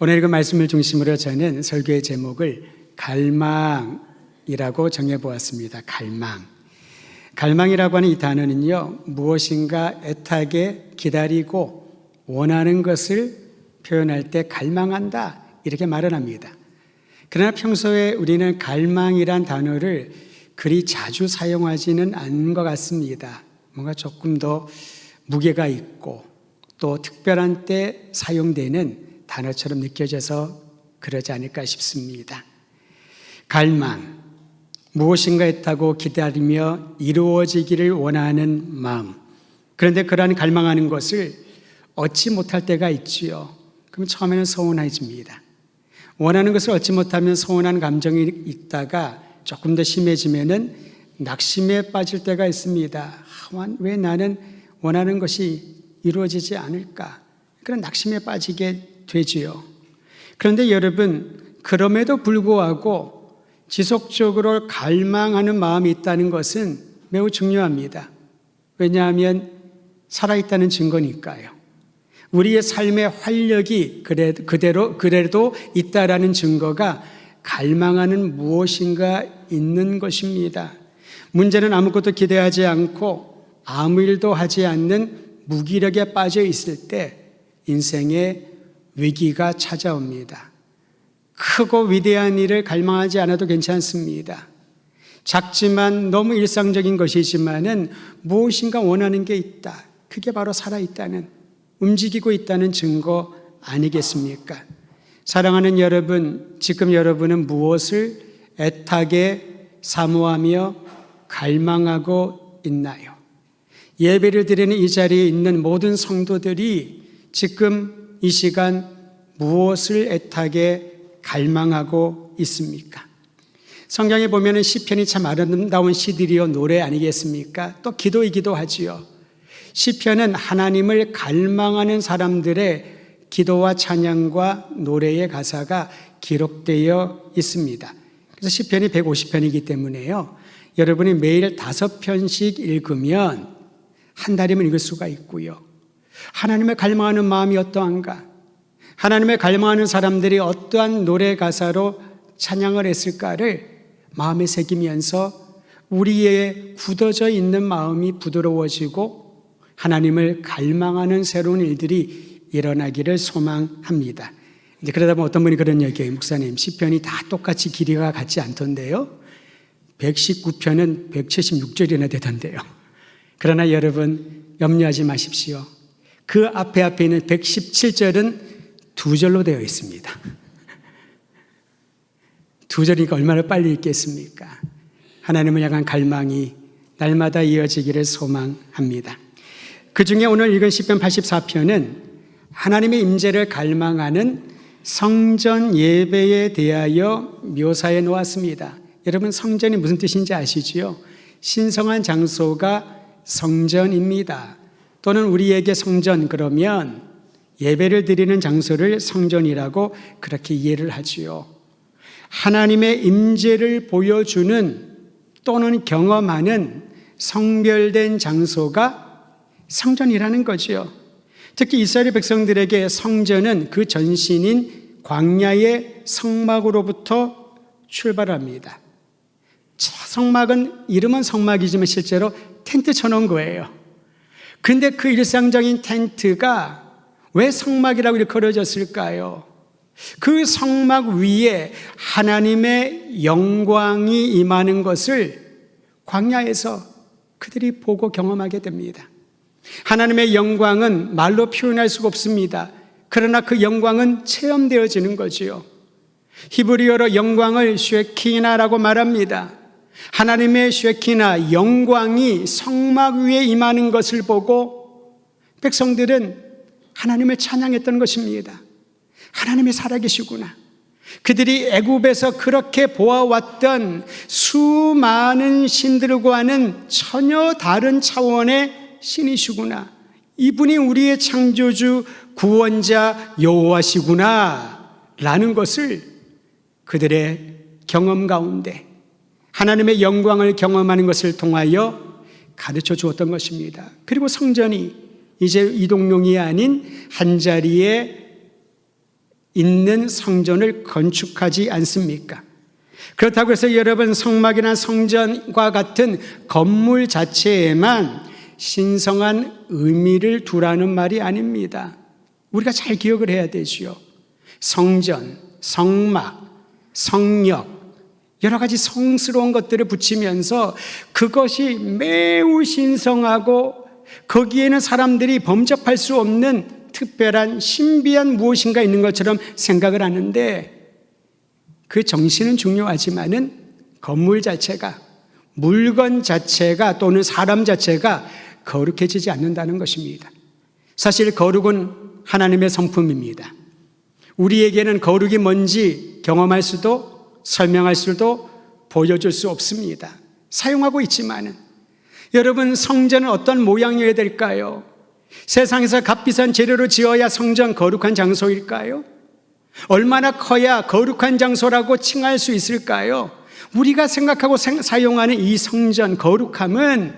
오늘 그 말씀을 중심으로 저는 설교의 제목을 갈망이라고 정해보았습니다. 갈망이라고 하는 이 단어는요, 무엇인가 애타게 기다리고 원하는 것을 표현할 때 갈망한다, 이렇게 말을 합니다. 그러나 평소에 우리는 갈망이란 단어를 그리 자주 사용하지는 않는 것 같습니다. 뭔가 조금 더 무게가 있고 또 특별한 때 사용되는 단어처럼 느껴져서 그러지 않을까 싶습니다. 갈망, 무엇인가 애타고 기다리며 이루어지기를 원하는 마음. 그런데 그러한 갈망하는 것을 얻지 못할 때가 있지요. 그럼 처음에는 서운해집니다. 원하는 것을 얻지 못하면 서운한 감정이 있다가 조금 더 심해지면은 낙심에 빠질 때가 있습니다. 왜 나는 원하는 것이 이루어지지 않을까? 그런 낙심에 빠지게 되지요. 그런데 여러분, 그럼에도 불구하고 지속적으로 갈망하는 마음이 있다는 것은 매우 중요합니다. 왜냐하면 살아있다는 증거니까요. 우리의 삶의 활력이 그래도 있다라는 증거가 갈망하는 무엇인가 있는 것입니다. 문제는 아무것도 기대하지 않고 아무 일도 하지 않는 무기력에 빠져 있을 때 인생의 위기가 찾아옵니다. 크고 위대한 일을 갈망하지 않아도 괜찮습니다. 작지만 너무 일상적인 것이지만은 무엇인가 원하는 게 있다. 그게 바로 살아있다는, 움직이고 있다는 증거 아니겠습니까? 사랑하는 여러분, 지금 여러분은 무엇을 애타게 사모하며 갈망하고 있나요? 예배를 드리는 이 자리에 있는 모든 성도들이 지금 이 시간 무엇을 애타게 갈망하고 있습니까? 성경에 보면 시편이 참 아름다운 시들이요 노래 아니겠습니까? 또 기도이기도 하지요. 시편은 하나님을 갈망하는 사람들의 기도와 찬양과 노래의 가사가 기록되어 있습니다. 그래서 시편이 150편이기 때문에요, 여러분이 매일 5편씩 읽으면 한 달이면 읽을 수가 있고요. 하나님을 갈망하는 마음이 어떠한가? 하나님을 갈망하는 사람들이 어떠한 노래 가사로 찬양을 했을까를 마음에 새기면서 우리의 굳어져 있는 마음이 부드러워지고 하나님을 갈망하는 새로운 일들이 일어나기를 소망합니다. 이제 그러다 보면 어떤 분이 그런 얘기해요. 목사님, 시편이 다 똑같이 길이가 같지 않던데요. 119편은 176절이나 되던데요. 그러나 여러분 염려하지 마십시오. 그 앞에 있는 117절은 2절로 되어 있습니다. 2절이니까 얼마나 빨리 읽겠습니까? 하나님을 향한 갈망이 날마다 이어지기를 소망합니다. 그 중에 오늘 읽은 시편 84편은 하나님의 임재를 갈망하는 성전 예배에 대하여 묘사해 놓았습니다. 여러분, 성전이 무슨 뜻인지 아시지요? 신성한 장소가 성전입니다. 또는 우리에게 성전 그러면 예배를 드리는 장소를 성전이라고 그렇게 이해를 하지요. 하나님의 임재를 보여주는 또는 경험하는 성별된 장소가 성전이라는 거지요. 특히 이스라엘 백성들에게 성전은 그 전신인 광야의 성막으로부터 출발합니다. 성막은 이름은 성막이지만 실제로 텐트 쳐놓은 거예요. 근데 그 일상적인 텐트가 왜 성막이라고 이렇게 그려졌을까요? 그 성막 위에 하나님의 영광이 임하는 것을 광야에서 그들이 보고 경험하게 됩니다. 하나님의 영광은 말로 표현할 수가 없습니다. 그러나 그 영광은 체험되어지는 거지요. 히브리어로 영광을 쉐키나라고 말합니다. 하나님의 쉐키나, 영광이 성막 위에 임하는 것을 보고 백성들은 하나님을 찬양했던 것입니다. 하나님이 살아계시구나. 그들이 애굽에서 그렇게 보아왔던 수많은 신들과는 전혀 다른 차원의 신이시구나. 이분이 우리의 창조주 구원자 여호와시구나 라는 것을 그들의 경험 가운데 하나님의 영광을 경험하는 것을 통하여 가르쳐 주었던 것입니다. 그리고 성전이 이제 이동용이 아닌 한 자리에 있는 성전을 건축하지 않습니까? 그렇다고 해서 여러분 성막이나 성전과 같은 건물 자체에만 신성한 의미를 두라는 말이 아닙니다. 우리가 잘 기억을 해야 되지요. 성전, 성막, 성역, 여러 가지 성스러운 것들을 붙이면서 그것이 매우 신성하고 거기에는 사람들이 범접할 수 없는 특별한 신비한 무엇인가 있는 것처럼 생각을 하는데, 그 정신은 중요하지만은 건물 자체가, 물건 자체가 또는 사람 자체가 거룩해지지 않는다는 것입니다. 사실 거룩은 하나님의 성품입니다. 우리에게는 거룩이 뭔지 경험할 수도 설명할 수도 보여줄 수 없습니다. 사용하고 있지만은, 여러분 성전은 어떤 모양이어야 될까요? 세상에서 값비싼 재료로 지어야 성전 거룩한 장소일까요? 얼마나 커야 거룩한 장소라고 칭할 수 있을까요? 우리가 생각하고 사용하는 이 성전 거룩함은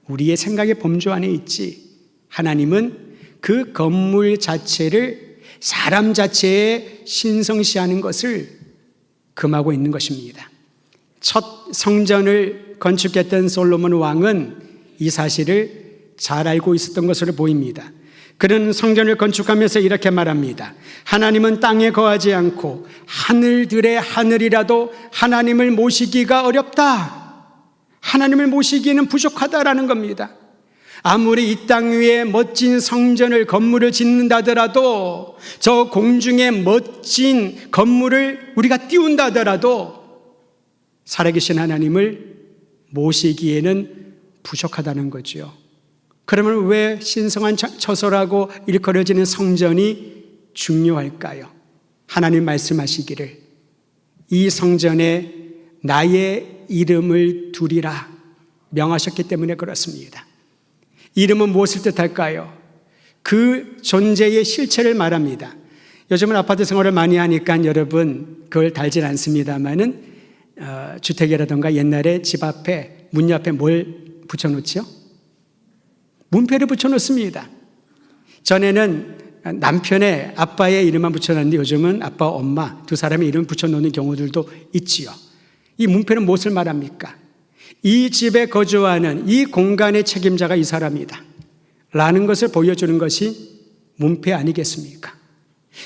우리의 생각의 범주 안에 있지, 하나님은 그 건물 자체를 사람 자체에 신성시하는 것을 금하고 있는 것입니다. 첫 성전을 건축했던 솔로몬 왕은 이 사실을 잘 알고 있었던 것으로 보입니다. 그는 성전을 건축하면서 이렇게 말합니다. 하나님은 땅에 거하지 않고 하늘들의 하늘이라도 하나님을 모시기가 어렵다. 하나님을 모시기에는 부족하다라는 겁니다. 아무리 이 땅 위에 멋진 성전을, 건물을 짓는다더라도, 저 공중에 멋진 건물을 우리가 띄운다 하더라도 살아계신 하나님을 모시기에는 부족하다는 거죠. 그러면 왜 신성한 처소라고 일컬어지는 성전이 중요할까요? 하나님 말씀하시기를 이 성전에 나의 이름을 두리라 명하셨기 때문에 그렇습니다. 이름은 무엇을 뜻할까요? 그 존재의 실체를 말합니다. 요즘은 아파트 생활을 많이 하니까 여러분 그걸 달진 않습니다만은 주택이라든가 옛날에 집 앞에 문 옆에 뭘 붙여놓지요? 문패를 붙여놓습니다. 전에는 남편의 아빠의 이름만 붙여놨는데 요즘은 아빠, 엄마 두 사람의 이름 붙여놓는 경우들도 있지요. 이 문패는 무엇을 말합니까? 이 집에 거주하는 이 공간의 책임자가 이 사람이다 라는 것을 보여주는 것이 문패 아니겠습니까?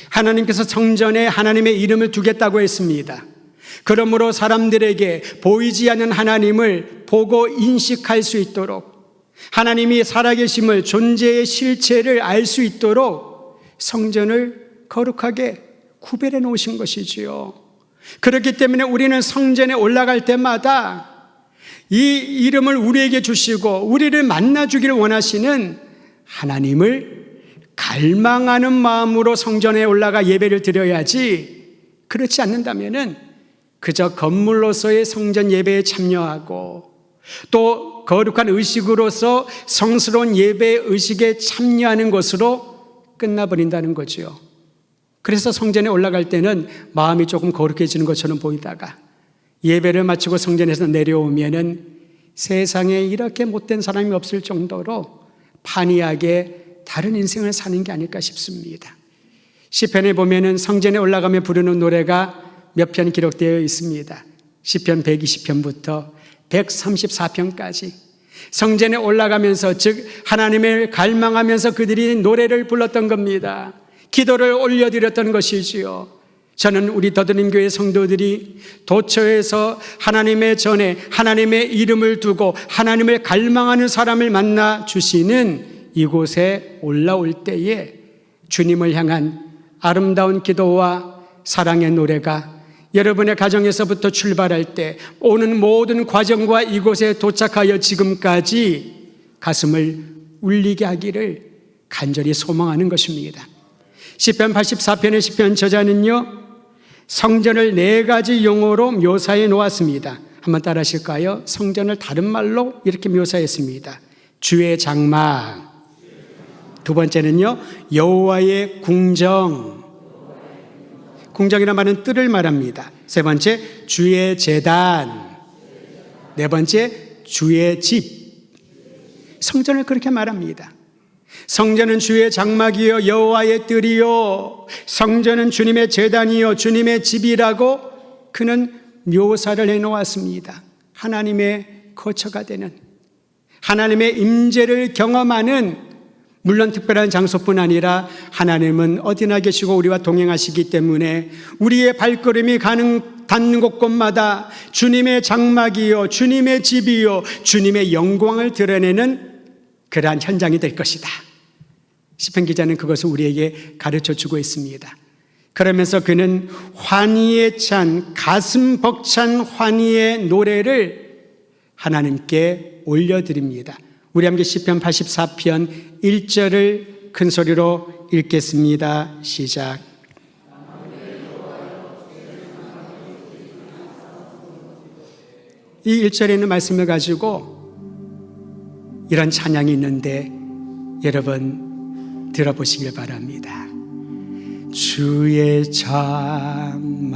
하나님께서 성전에 하나님의 이름을 두겠다고 했습니다. 그러므로 사람들에게 보이지 않는 하나님을 보고 인식할 수 있도록, 하나님이 살아계심을, 존재의 실체를 알 수 있도록 성전을 거룩하게 구별해 놓으신 것이지요. 그렇기 때문에 우리는 성전에 올라갈 때마다 이 이름을 우리에게 주시고 우리를 만나주기를 원하시는 하나님을 갈망하는 마음으로 성전에 올라가 예배를 드려야지, 그렇지 않는다면은 그저 건물로서의 성전 예배에 참여하고 또 거룩한 의식으로서 성스러운 예배 의식에 참여하는 것으로 끝나버린다는 거죠. 그래서 성전에 올라갈 때는 마음이 조금 거룩해지는 것처럼 보이다가 예배를 마치고 성전에서 내려오면은 세상에 이렇게 못된 사람이 없을 정도로 판이하게 다른 인생을 사는 게 아닐까 싶습니다. 시편에 보면은 성전에 올라가며 부르는 노래가 몇 편 기록되어 있습니다. 시편 120편부터 134편까지 성전에 올라가면서, 즉 하나님을 갈망하면서 그들이 노래를 불렀던 겁니다. 기도를 올려드렸던 것이지요. 저는 우리 더드림교회 성도들이 도처에서 하나님의 전에 하나님의 이름을 두고 하나님을 갈망하는 사람을 만나 주시는 이곳에 올라올 때에 주님을 향한 아름다운 기도와 사랑의 노래가 여러분의 가정에서부터 출발할 때 오는 모든 과정과 이곳에 도착하여 지금까지 가슴을 울리게 하기를 간절히 소망하는 것입니다. 시편 84편의 시편 저자는요, 성전을 4가지 용어로 묘사해 놓았습니다. 한번 따라 하실까요? 성전을 다른 말로 이렇게 묘사했습니다. 주의 장막, 두 번째는요, 여호와의 궁정, 궁정이라는 말은 뜰을 말합니다. 세 번째, 주의 제단, 네 번째, 주의 집. 성전을 그렇게 말합니다. 성전은 주의 장막이요 여호와의 뜰이요 성전은 주님의 제단이요 주님의 집이라고 그는 묘사를 해놓았습니다. 하나님의 거처가 되는, 하나님의 임재를 경험하는, 물론 특별한 장소뿐 아니라 하나님은 어디나 계시고 우리와 동행하시기 때문에 우리의 발걸음이 닿는 곳곳마다 주님의 장막이요 주님의 집이요 주님의 영광을 드러내는 그러한 현장이 될 것이다. 시편 기자는 그것을 우리에게 가르쳐주고 있습니다. 그러면서 그는 환희에 찬, 가슴 벅찬 환희의 노래를 하나님께 올려드립니다. 우리 함께 시편 84편 1절을 큰 소리로 읽겠습니다. 시작. 이 1절에 있는 말씀을 가지고 이런 찬양이 있는데 여러분 들어보시길 바랍니다. 주의 장막이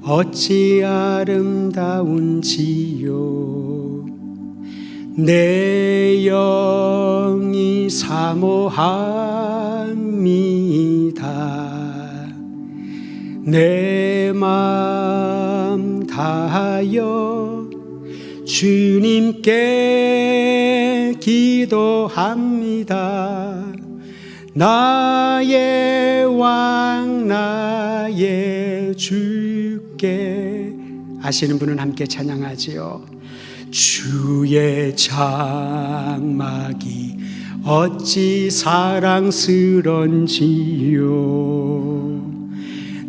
어찌 아름다운지요 내 영이 사모합니다. 내 마음 다하여 주님께 기도합니다. 나의 왕 나의 주께. 아시는 분은 함께 찬양하지요. 주의 장막이 어찌 사랑스런지요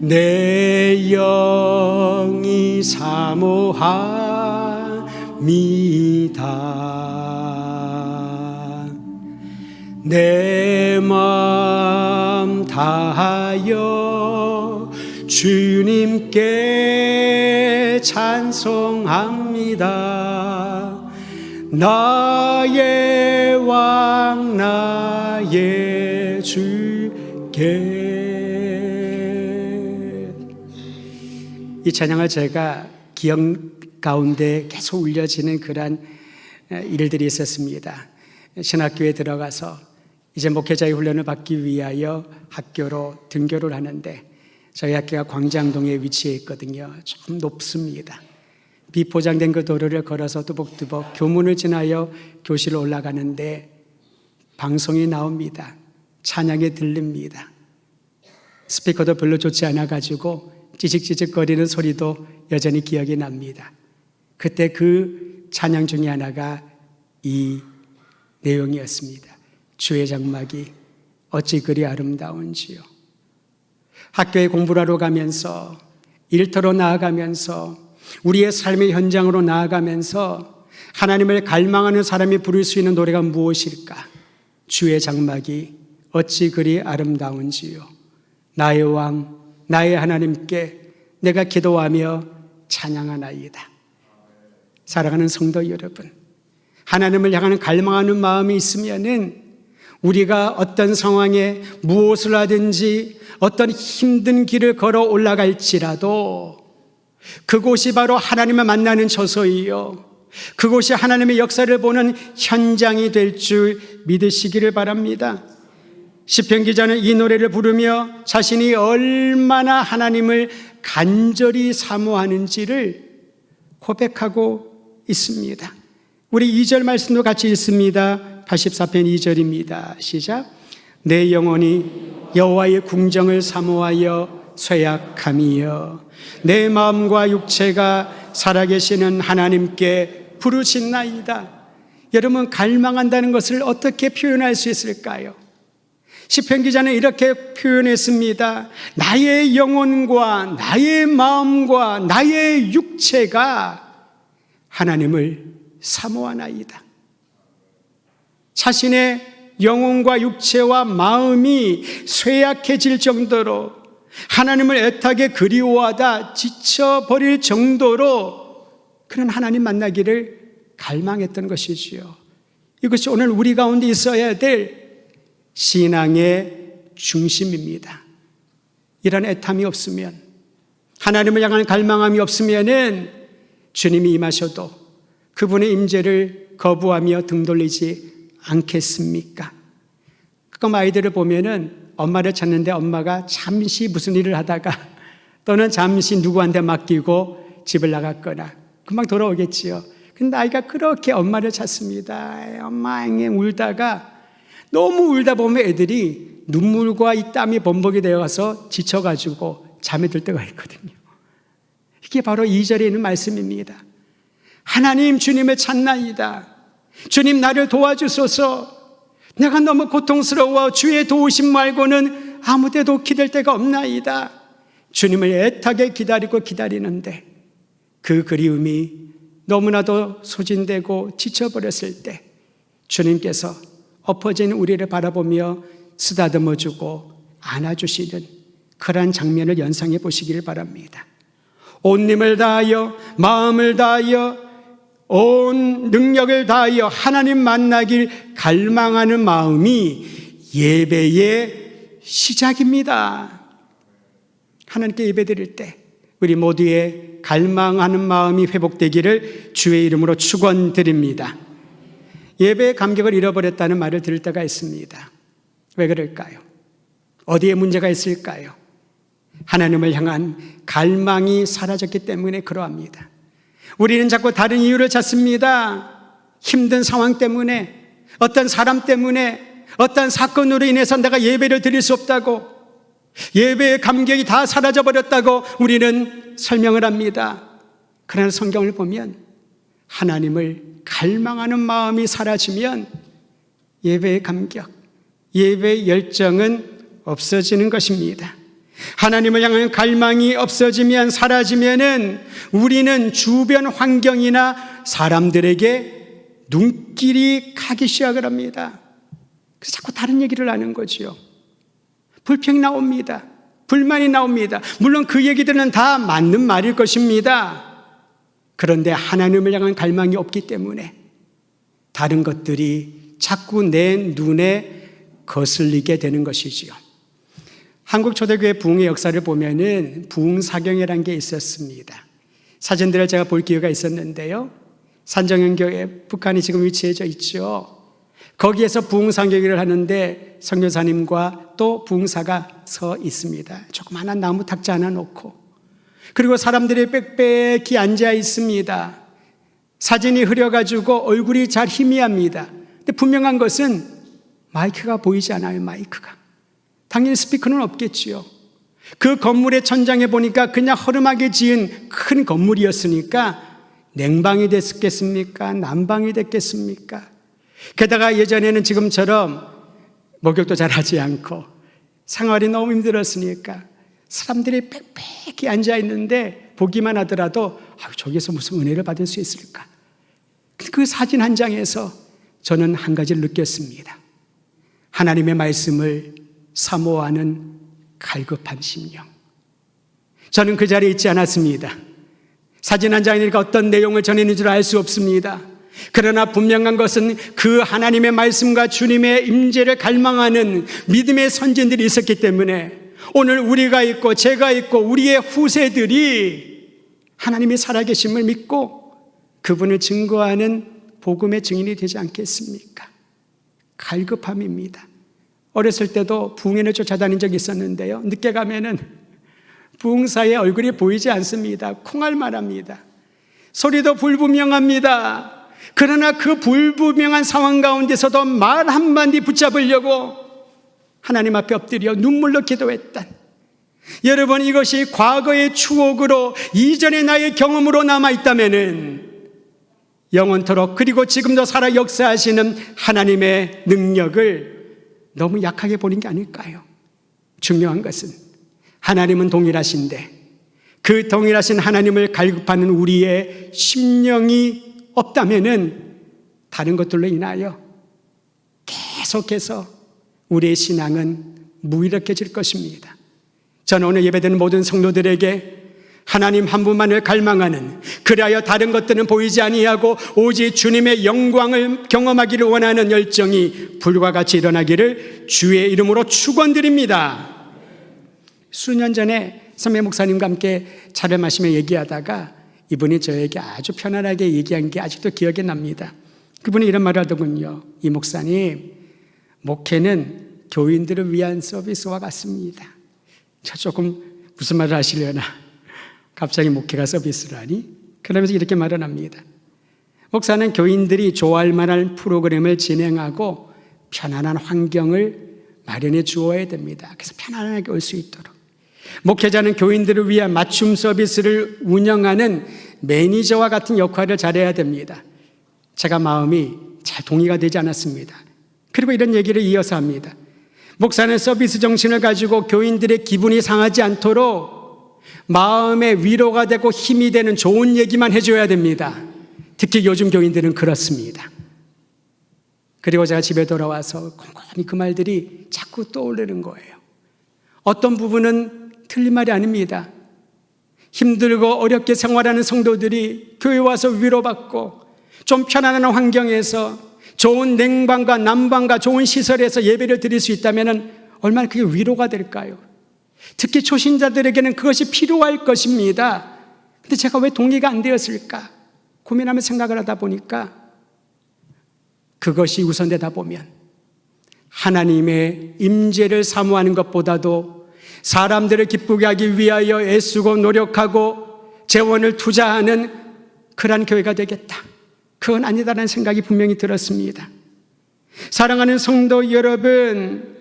내 영이 사모합니다. 내 마음 다하여 주님께 찬송합니다. 나의 왕 나의 주께. 이 찬양을 제가 기억 가운데 계속 울려지는 그런 일들이 있었습니다. 신학교에 들어가서 이제 목회자의 훈련을 받기 위하여 학교로 등교를 하는데 저희 학교가 광장동에 위치해 있거든요. 좀 높습니다. 비포장된 그 도로를 걸어서 뚜벅뚜벅 교문을 지나여 교실로 올라가는데 방송이 나옵니다. 찬양이 들립니다. 스피커도 별로 좋지 않아가지고 찌직찌직거리는 소리도 여전히 기억이 납니다. 그때 그 찬양 중에 하나가 이 내용이었습니다. 주의 장막이 어찌 그리 아름다운지요. 학교에 공부를 하러 가면서 일터로 나아가면서 우리의 삶의 현장으로 나아가면서 하나님을 갈망하는 사람이 부를 수 있는 노래가 무엇일까? 주의 장막이 어찌 그리 아름다운지요. 나의 왕 나의 하나님께 내가 기도하며 찬양하나이다. 사랑하는 성도 여러분, 하나님을 향하는 갈망하는 마음이 있으면은 우리가 어떤 상황에 무엇을 하든지 어떤 힘든 길을 걸어 올라갈지라도 그곳이 바로 하나님을 만나는 처소이요 그곳이 하나님의 역사를 보는 현장이 될 줄 믿으시기를 바랍니다. 시편 기자는 이 노래를 부르며 자신이 얼마나 하나님을 간절히 사모하는지를 고백하고 있습니다. 우리 2절 말씀도 같이 읽습니다. 84편 2절입니다. 시작. 내 영혼이 여호와의 궁정을 사모하여 쇠약함이여 내 마음과 육체가 살아계시는 하나님께 부르짖나이다. 여러분, 갈망한다는 것을 어떻게 표현할 수 있을까요? 시편 기자는 이렇게 표현했습니다. 나의 영혼과 나의 마음과 나의 육체가 하나님을 사모하나이다. 자신의 영혼과 육체와 마음이 쇠약해질 정도로 하나님을 애타게 그리워하다 지쳐버릴 정도로 그는 하나님 만나기를 갈망했던 것이지요. 이것이 오늘 우리 가운데 있어야 될 신앙의 중심입니다. 이런 애탐이 없으면, 하나님을 향한 갈망함이 없으면은 주님이 임하셔도 그분의 임재를 거부하며 등 돌리지 않겠습니까? 가끔 아이들을 보면은 엄마를 찾는데 엄마가 잠시 무슨 일을 하다가 또는 잠시 누구한테 맡기고 집을 나갔거나 금방 돌아오겠지요. 근데 아이가 그렇게 엄마를 찾습니다. 엄마 울다가 너무 울다 보면 애들이 눈물과 이 땀이 범벅이 되어서 지쳐가지고 잠에 들 때가 있거든요. 이게 바로 2절에 있는 말씀입니다. 하나님 주님을 찾나이다. 주님 나를 도와주소서. 내가 너무 고통스러워 주의 도우심 말고는 아무 데도 기댈 데가 없나이다. 주님을 애타게 기다리는데 그 그리움이 너무나도 소진되고 지쳐버렸을 때 주님께서 엎어진 우리를 바라보며 쓰다듬어주고 안아주시는 그러한 장면을 연상해 보시기를 바랍니다. 온 힘을 다하여 마음을 다하여 온 능력을 다하여 하나님 만나길 갈망하는 마음이 예배의 시작입니다. 하나님께 예배드릴 때 우리 모두의 갈망하는 마음이 회복되기를 주의 이름으로 축원드립니다. 예배의 감격을 잃어버렸다는 말을 들을 때가 있습니다. 왜 그럴까요? 어디에 문제가 있을까요? 하나님을 향한 갈망이 사라졌기 때문에 그러합니다. 우리는 자꾸 다른 이유를 찾습니다. 힘든 상황 때문에, 어떤 사람 때문에, 어떤 사건으로 인해서 내가 예배를 드릴 수 없다고, 예배의 감격이 다 사라져버렸다고 우리는 설명을 합니다. 그러나 성경을 보면 하나님을 갈망하는 마음이 사라지면 예배의 감격, 예배의 열정은 없어지는 것입니다. 하나님을 향한 갈망이 없어지면, 사라지면은 우리는 주변 환경이나 사람들에게 눈길이 가기 시작을 합니다. 그래서 자꾸 다른 얘기를 하는 거지요. 불평이 나옵니다. 불만이 나옵니다. 물론 그 얘기들은 다 맞는 말일 것입니다. 그런데 하나님을 향한 갈망이 없기 때문에 다른 것들이 자꾸 내 눈에 거슬리게 되는 것이지요. 한국 초대교회 부흥의 역사를 보면은 부흥사경이라는 게 있었습니다. 사진들을 제가 볼 기회가 있었는데요. 산정현교회, 북한이 지금 위치해져 있죠. 거기에서 부흥사경을 하는데 선교사님과 또 부흥사가 서 있습니다. 조그마한 나무 탁자 하나 놓고, 그리고 사람들이 빽빽히 앉아 있습니다. 사진이 흐려가지고 얼굴이 잘 희미합니다. 근데 분명한 것은 마이크가 보이지 않아요. 마이크가. 당연히 스피커는 없겠지요. 그 건물의 천장에 보니까 그냥 허름하게 지은 큰 건물이었으니까 냉방이 됐겠습니까? 난방이 됐겠습니까? 게다가 예전에는 지금처럼 목욕도 잘 하지 않고 생활이 너무 힘들었으니까 사람들이 빽빽히 앉아 있는데 보기만 하더라도 저기서 무슨 은혜를 받을 수 있을까? 그 사진 한 장에서 저는 한 가지를 느꼈습니다. 하나님의 말씀을 사모하는 갈급한 심령. 저는 그 자리에 있지 않았습니다. 사진 한 장이니까 어떤 내용을 전했는 줄 알 수 없습니다. 그러나 분명한 것은 그 하나님의 말씀과 주님의 임재를 갈망하는 믿음의 선진들이 있었기 때문에 오늘 우리가 있고 제가 있고 우리의 후세들이 하나님의 살아계심을 믿고 그분을 증거하는 복음의 증인이 되지 않겠습니까? 갈급함입니다. 어렸을 때도 부흥회를 쫓아다닌 적이 있었는데요. 늦게 가면은 부흥사의 얼굴이 보이지 않습니다. 콩알만 합니다. 소리도 불분명합니다. 그러나 그 불분명한 상황 가운데서도 말 한마디 붙잡으려고 하나님 앞에 엎드려 눈물로 기도했던, 여러분, 이것이 과거의 추억으로 이전의 나의 경험으로 남아있다면은 영원토록, 그리고 지금도 살아 역사하시는 하나님의 능력을 너무 약하게 보는 게 아닐까요? 중요한 것은 하나님은 동일하신데 그 동일하신 하나님을 갈급하는 우리의 심령이 없다면은 다른 것들로 인하여 계속해서 우리의 신앙은 무기력해질 것입니다. 저는 오늘 예배드리는 모든 성도들에게 하나님 한 분만을 갈망하는, 그리하여 다른 것들은 보이지 아니하고 오직 주님의 영광을 경험하기를 원하는 열정이 불과 같이 일어나기를 주의 이름으로 축원드립니다. 수년 전에 선배 목사님과 함께 차를 마시며 얘기하다가 이분이 저에게 아주 편안하게 얘기한 게 아직도 기억에 납니다. 그분이 이런 말을 하더군요. 이 목사님, 목회는 교인들을 위한 서비스와 같습니다. 저 조금 무슨 말을 하시려나? 갑자기 목회가 서비스를 하니? 그러면서 이렇게 말을 합니다. 목사는 교인들이 좋아할 만한 프로그램을 진행하고 편안한 환경을 마련해 주어야 됩니다. 그래서 편안하게 올 수 있도록. 목회자는 교인들을 위한 맞춤 서비스를 운영하는 매니저와 같은 역할을 잘해야 됩니다. 제가 마음이 잘 동의가 되지 않았습니다. 그리고 이런 얘기를 이어서 합니다. 목사는 서비스 정신을 가지고 교인들의 기분이 상하지 않도록 마음의 위로가 되고 힘이 되는 좋은 얘기만 해줘야 됩니다. 특히 요즘 교인들은 그렇습니다. 그리고 제가 집에 돌아와서 곰곰이 그 말들이 자꾸 떠오르는 거예요. 어떤 부분은 틀린 말이 아닙니다. 힘들고 어렵게 생활하는 성도들이 교회 와서 위로받고 좀 편안한 환경에서 좋은 냉방과 난방과 좋은 시설에서 예배를 드릴 수 있다면 얼마나 그게 위로가 될까요? 특히 초신자들에게는 그것이 필요할 것입니다. 근데 제가 왜 동의가 안 되었을까? 고민하며 생각을 하다 보니까 그것이 우선되다 보면 하나님의 임재를 사모하는 것보다도 사람들을 기쁘게 하기 위하여 애쓰고 노력하고 재원을 투자하는 그러한 교회가 되겠다. 그건 아니다라는 생각이 분명히 들었습니다. 사랑하는 성도 여러분,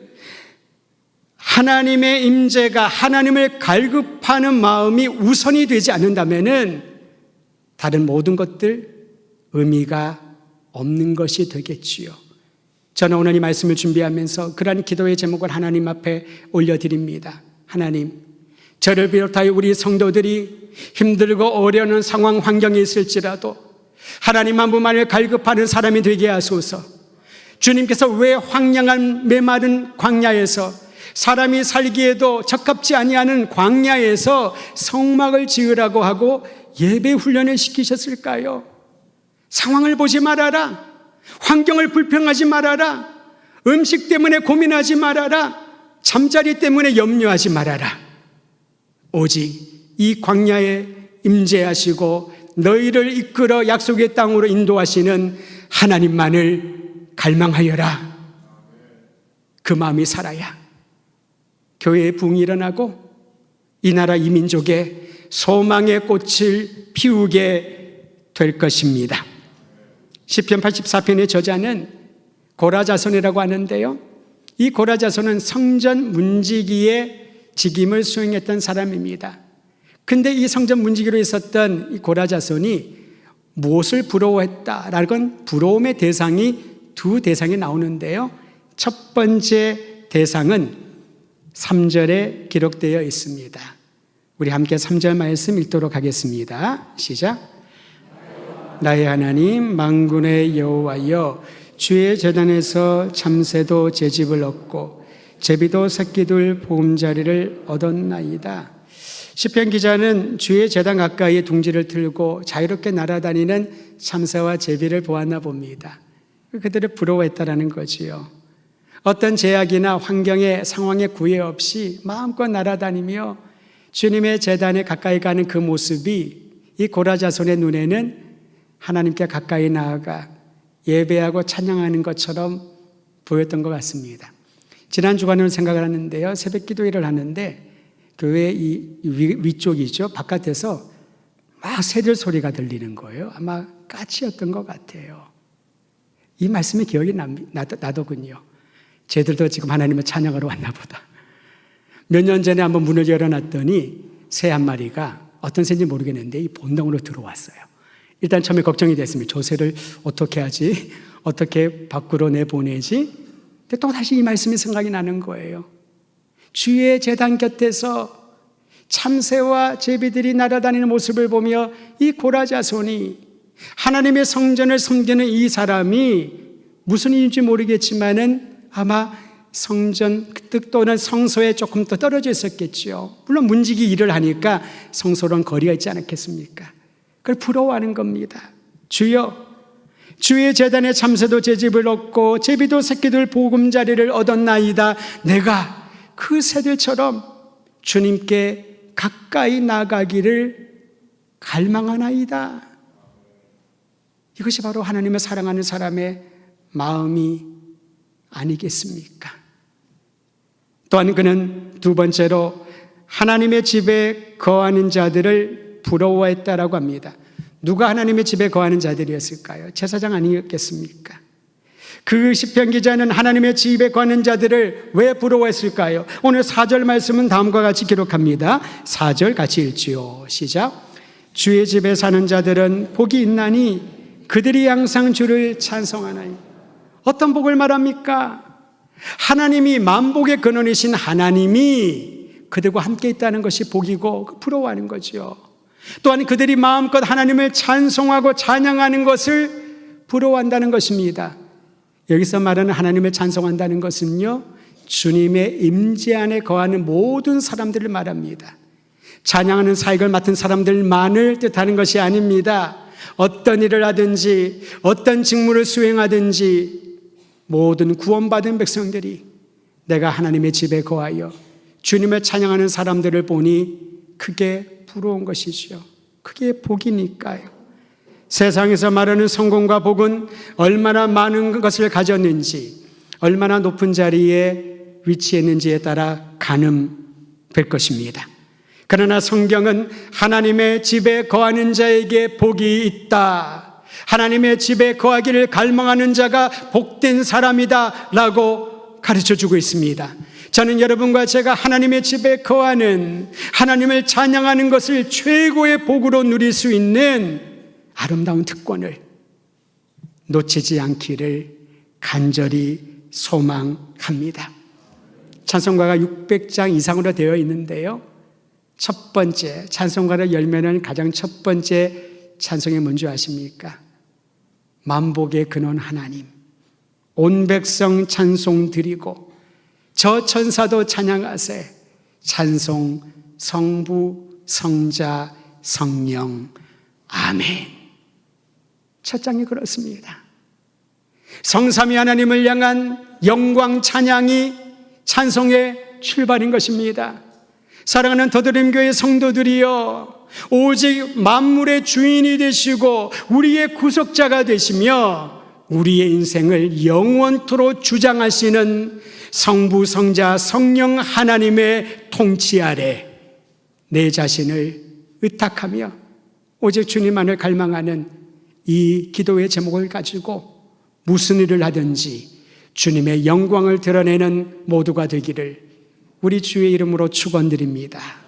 하나님의 임재가 하나님을 갈급하는 마음이 우선이 되지 않는다면 다른 모든 것들 의미가 없는 것이 되겠지요. 저는 오늘 이 말씀을 준비하면서 그러한 기도의 제목을 하나님 앞에 올려드립니다. 하나님, 저를 비롯하여 우리 성도들이 힘들고 어려운 상황 환경에 있을지라도 하나님 한 분만을 갈급하는 사람이 되게 하소서. 주님께서 왜 황량한 메마른 광야에서 사람이 살기에도 적합지 아니하는 광야에서 성막을 지으라고 하고 예배 훈련을 시키셨을까요? 상황을 보지 말아라. 환경을 불평하지 말아라. 음식 때문에 고민하지 말아라. 잠자리 때문에 염려하지 말아라. 오직 이 광야에 임재하시고 너희를 이끌어 약속의 땅으로 인도하시는 하나님만을 갈망하여라. 그 마음이 살아야 교회의 부흥이 일어나고 이 나라 이 민족의 소망의 꽃을 피우게 될 것입니다. 시편 84편의 저자는 고라자손이라고 하는데요. 이 고라자손은 성전 문지기의 직임을 수행했던 사람입니다. 근데 이 성전 문지기로 있었던 이 고라자손이 무엇을 부러워했다라는 건 부러움의 대상이 두 대상이 나오는데요. 첫 번째 대상은 3절에 기록되어 있습니다. 우리 함께 3절 말씀 읽도록 하겠습니다. 시작. 나의 하나님 만군의 여호와여, 주의 제단에서 참새도 제집을 얻고 제비도 새끼들 보금자리를 얻었나이다. 시편 기자는 주의 제단 가까이에 둥지를 틀고 자유롭게 날아다니는 참새와 제비를 보았나 봅니다. 그들을 부러워했다라는 거지요. 어떤 제약이나 환경의 상황에 구애 없이 마음껏 날아다니며 주님의 제단에 가까이 가는 그 모습이 이 고라자손의 눈에는 하나님께 가까이 나아가 예배하고 찬양하는 것처럼 보였던 것 같습니다. 지난 주간으로 생각을 하는데요. 새벽 기도회를 하는데 교회 이 위쪽이죠. 바깥에서 막 새들 소리가 들리는 거예요. 아마 까치였던 것 같아요. 이 말씀이 기억이 나더군요. 쟤들도 지금 하나님을 찬양하러 왔나 보다. 몇 년 전에 한번 문을 열어놨더니 새 한 마리가 어떤 새인지 모르겠는데 이 본당으로 들어왔어요. 일단 처음에 걱정이 됐습니다. 저 새를 어떻게 하지? 어떻게 밖으로 내보내지? 근데 또 다시 이 말씀이 생각이 나는 거예요. 주의 제단 곁에서 참새와 제비들이 날아다니는 모습을 보며 이 고라자손이 하나님의 성전을 섬기는 이 사람이 무슨 이유인지 모르겠지만은 아마 성전 뜻 또는 성소에 조금 더 떨어져 있었겠죠. 물론 문지기 일을 하니까 성소로는 거리가 있지 않았겠습니까? 그걸 부러워하는 겁니다. 주여, 주의 제단에 참새도 제집을 얻고 제비도 새끼들 보금자리를 얻었나이다. 내가 그 새들처럼 주님께 가까이 나가기를 갈망하나이다. 이것이 바로 하나님을 사랑하는 사람의 마음이 아니겠습니까? 또한 그는 두 번째로 하나님의 집에 거하는 자들을 부러워했다라고 합니다. 누가 하나님의 집에 거하는 자들이었을까요? 제사장 아니었겠습니까? 그 시편 기자는 하나님의 집에 거하는 자들을 왜 부러워했을까요? 오늘 4절 말씀은 다음과 같이 기록합니다. 4절 같이 읽지요. 시작. 주의 집에 사는 자들은 복이 있나니 그들이 항상 주를 찬송하나니. 어떤 복을 말합니까? 하나님이 만복의 근원이신 하나님이 그들과 함께 있다는 것이 복이고 부러워하는 거죠. 또한 그들이 마음껏 하나님을 찬송하고 찬양하는 것을 부러워한다는 것입니다. 여기서 말하는 하나님을 찬송한다는 것은요, 주님의 임재 안에 거하는 모든 사람들을 말합니다. 찬양하는 사역을 맡은 사람들만을 뜻하는 것이 아닙니다. 어떤 일을 하든지 어떤 직무를 수행하든지 모든 구원받은 백성들이 내가 하나님의 집에 거하여 주님을 찬양하는 사람들을 보니 그게 부러운 것이죠. 그게 복이니까요. 세상에서 말하는 성공과 복은 얼마나 많은 것을 가졌는지, 얼마나 높은 자리에 위치했는지에 따라 가늠될 것입니다. 그러나 성경은 하나님의 집에 거하는 자에게 복이 있다, 하나님의 집에 거하기를 갈망하는 자가 복된 사람이다 라고 가르쳐주고 있습니다. 저는 여러분과 제가 하나님의 집에 거하는, 하나님을 찬양하는 것을 최고의 복으로 누릴 수 있는 아름다운 특권을 놓치지 않기를 간절히 소망합니다. 찬송가가 600장 이상으로 되어 있는데요, 첫 번째 찬송가를 열면은 가장 첫 번째 찬송이 뭔지 아십니까? 만복의 근원 하나님, 온 백성 찬송 드리고 저 천사도 찬양하세, 찬송 성부 성자 성령 아멘. 첫 장이 그렇습니다. 성삼위 하나님을 향한 영광 찬양이 찬송의 출발인 것입니다. 사랑하는 더드림교회 성도들이여, 오직 만물의 주인이 되시고 우리의 구속자가 되시며 우리의 인생을 영원토록 주장하시는 성부 성자 성령 하나님의 통치 아래 내 자신을 의탁하며 오직 주님만을 갈망하는 이 기도의 제목을 가지고 무슨 일을 하든지 주님의 영광을 드러내는 모두가 되기를 우리 주의 이름으로 축원드립니다.